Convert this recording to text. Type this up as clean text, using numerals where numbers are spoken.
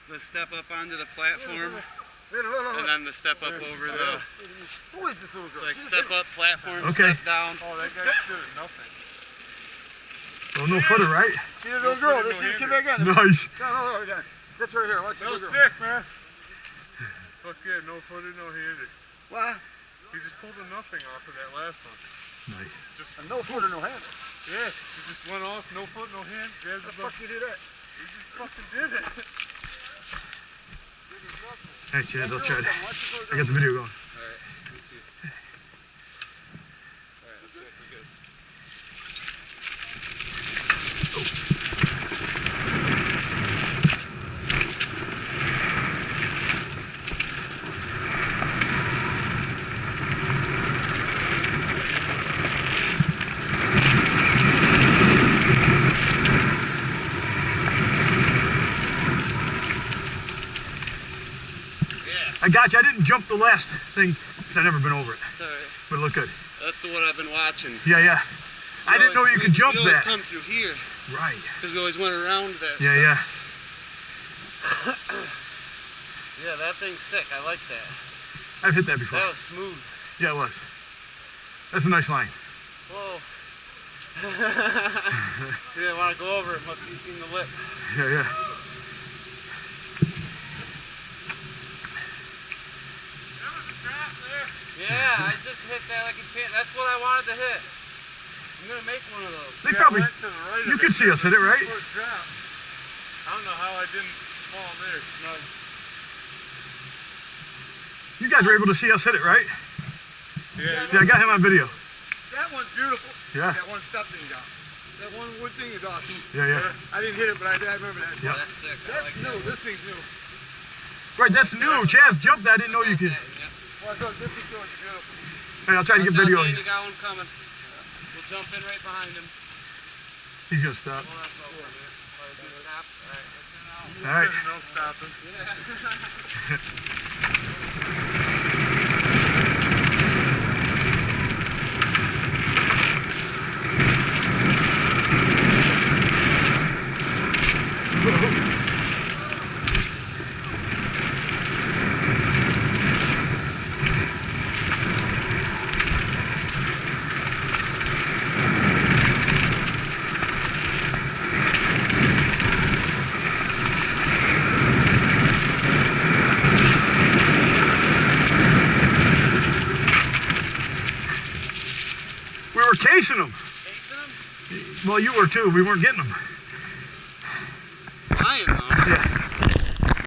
the step up onto the platform, and then the step up over the. Who is this little girl? It's like step up, platform, Okay. step down. Oh, that guy's doing nothing. Oh, no footer, right? See the little girl? This is get back on. Nice. No, that's right here. Watch this little girl. Sick, man. Fuck yeah, no footer, no hander. What? He just pulled a nothing off of that last one. Nice. Just a no footer, no handle. Yeah, he just went off, no foot, no hand. Grabbed How the the fuck you do that? He just fucking did it. Hey, Chaz, I'll try to. I got the video going. Alright, me too. Alright, that's it, we're good. I got you. I didn't jump the last thing because I've never been over it. It's alright. But it looked good. That's the one I've been watching. Yeah, yeah. I didn't know you could jump we always that. come through here. Right. Because we always went around that Yeah, stuff. yeah. Yeah, that thing's sick. I like that. I've hit that before. That was smooth. Yeah, it was. That's a nice line. Whoa. You didn't want to go over it. Must have seen the lip. Yeah, yeah. Yeah, I just hit that like a champ. That's what I wanted to hit. I'm gonna make one of those. They probably. Went to the right You of could it. see us hit it, right? Foot drop. I don't know how I didn't fall there. No. You guys were able to see us hit it, right? Yeah. Yeah, I got him on video. That one's beautiful. Yeah. That one step thing got. That one wood thing is awesome. Yeah, yeah. I didn't hit it, but I remember that. Yeah. That's sick. I That's like new. that. This thing's new. Right, that's new. Chaz jumped that. I didn't know you could. Well, look, this is doing beautiful. Hey, I'll try to get video. You got one coming. We'll jump in right behind him. He's gonna stop. Hold on, hold on, man. Oh, he's gonna stop. All right, let's All right. No stopping. We were casing them. Chasing him? Well, you were too. We weren't getting them. Flying though. Yeah.